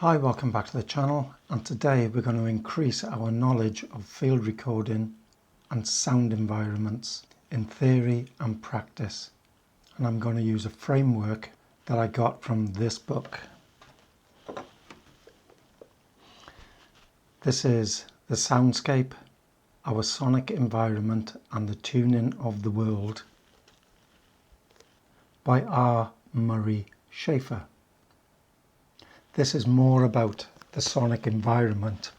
Hi, welcome back to the channel, and today we're going to increase our knowledge of field recording and sound environments in theory and practice. And I'm going to use a framework that I got from this book. This is the Soundscape, our sonic environment and the tuning of the world by R. Murray Schafer. This is more about the sonic environment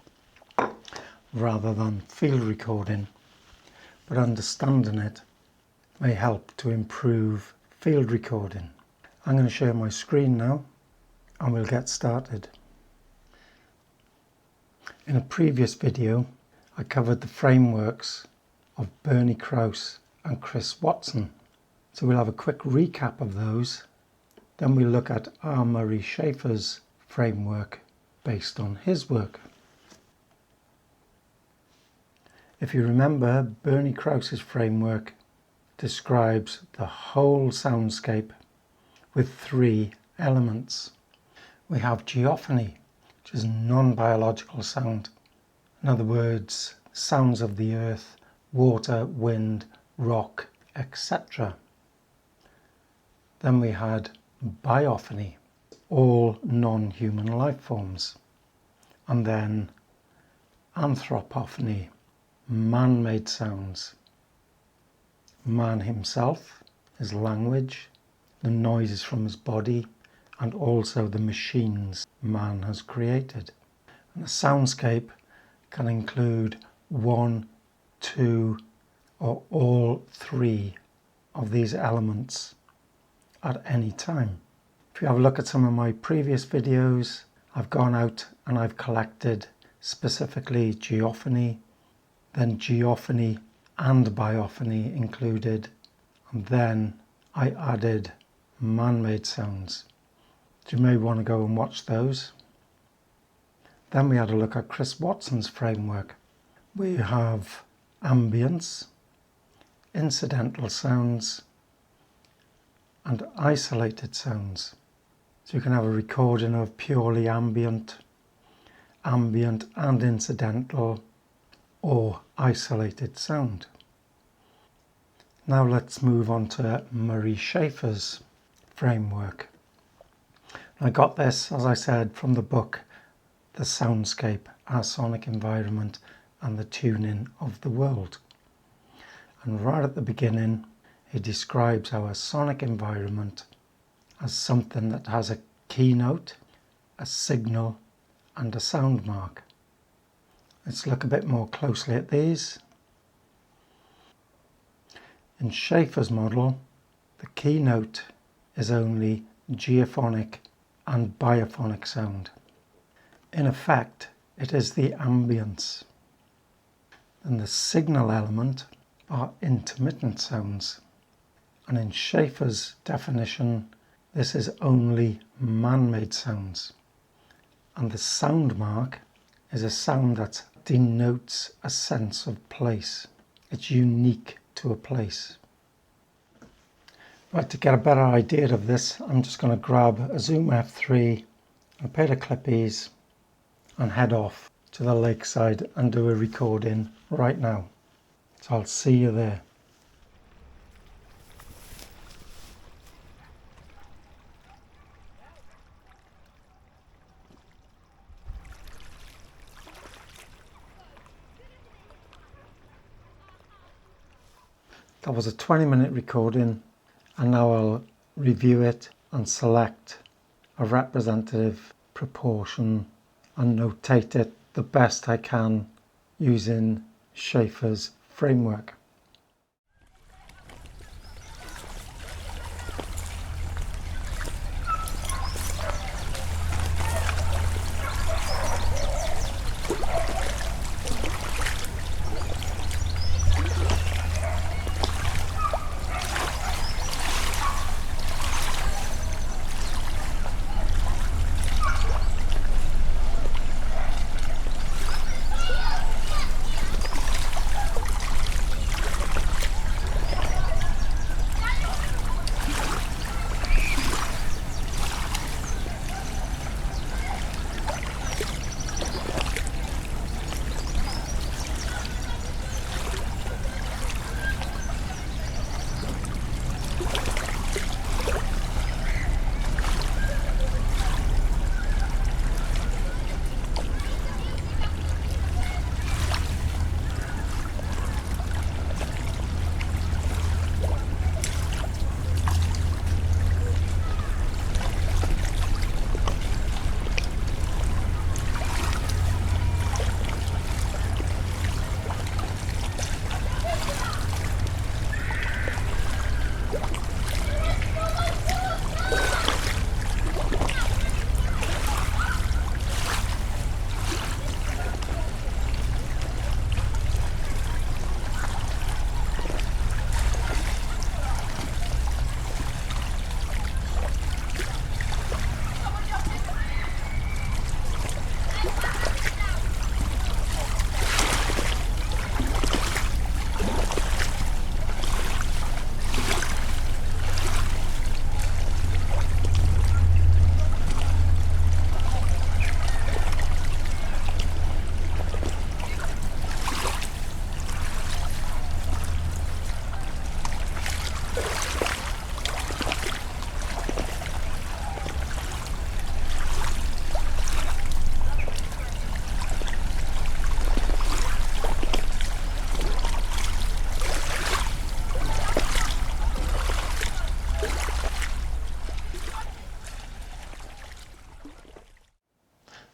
rather than field recording, but understanding it may help to improve field recording. I'm going to share my screen now and we'll get started. In a previous video I covered the frameworks of Krause and Chris Watson, so we'll have a quick recap of those. Then we'll look at R. Murray Schafer's framework based on his work. If you remember, Krause's framework describes the whole soundscape with three elements. We have geophony, which is non-biological sound. In other words, sounds of the earth, water, wind, rock, etc. Then we had biophony, all non-human life forms. And then anthropophony, man-made sounds. Man himself, his language, the noises from his body, and also the machines man has created. And a soundscape can include one, two, or all three of these elements at any time. If you have a look at some of my previous videos, I've gone out and I've collected specifically geophony, then geophony and biophony included, and then I added man-made sounds. So you may want to go and watch those. Then we had a look at Chris Watson's framework. We have ambience, incidental sounds, and isolated sounds. So you can have a recording of purely ambient and incidental or isolated sound. Now let's move on to Murray Schafer's framework. I got this, as I said, from the book The Soundscape, Our Sonic Environment and the Tuning of the World. And right at the beginning, he describes our sonic environment as something that has a keynote, a signal, and a sound mark. Let's look a bit more closely at these. In Schafer's model, the keynote is only geophonic and biophonic sound. In effect, it is the ambience. And the signal element are intermittent sounds. And in Schafer's definition, this is only man-made sounds. And the sound mark is a sound that denotes a sense of place. It's unique to a place. Right, to get a better idea of this, I'm just going to grab a Zoom F3, a pair of Clippies, and head off to the lakeside and do a recording right now. So I'll see you there. That was a 20-minute recording, and now I'll review it and select a representative proportion and notate it the best I can using Schafer's framework.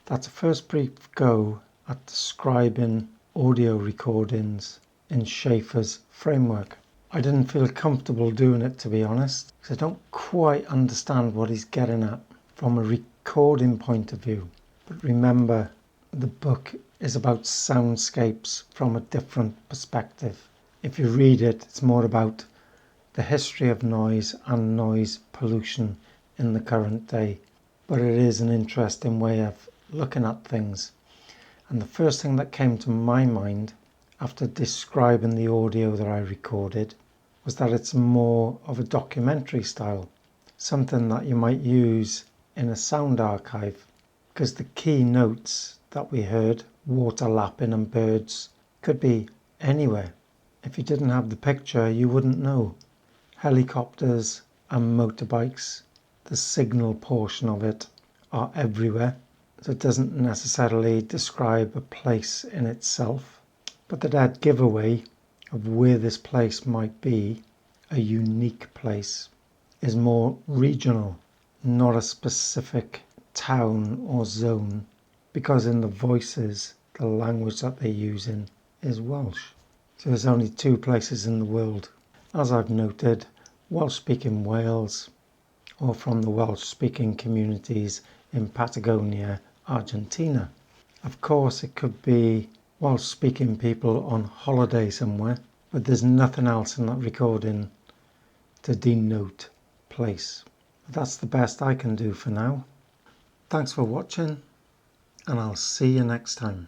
That's a first brief go at describing audio recordings in Schafer's framework. I didn't feel comfortable doing it, to be honest, because I don't quite understand what he's getting at from a recording point of view. But remember, the book is about soundscapes from a different perspective. If you read it, it's more about the history of noise and noise pollution in the current day. But it is an interesting way of looking at things. And the first thing that came to my mind after describing the audio that I recorded was that it's more of a documentary style, something that you might use in a sound archive, because the key notes that we heard, water lapping and birds, could be anywhere. If you didn't have the picture, you wouldn't know. Helicopters and motorbikes, the signal portion of it, are everywhere. So it doesn't necessarily describe a place in itself, but the dead giveaway of where this place might be, a unique place, is more regional, not a specific town or zone, because in the voices, the language that they're using is Welsh. So there's only 2 places in the world, as I've noted, Welsh-speaking Wales, or from the Welsh-speaking communities in Patagonia, Argentina. Of course, it could be Welsh-speaking people on holiday somewhere, but there's nothing else in that recording to denote place. But that's the best I can do for now. Thanks for watching, and I'll see you next time.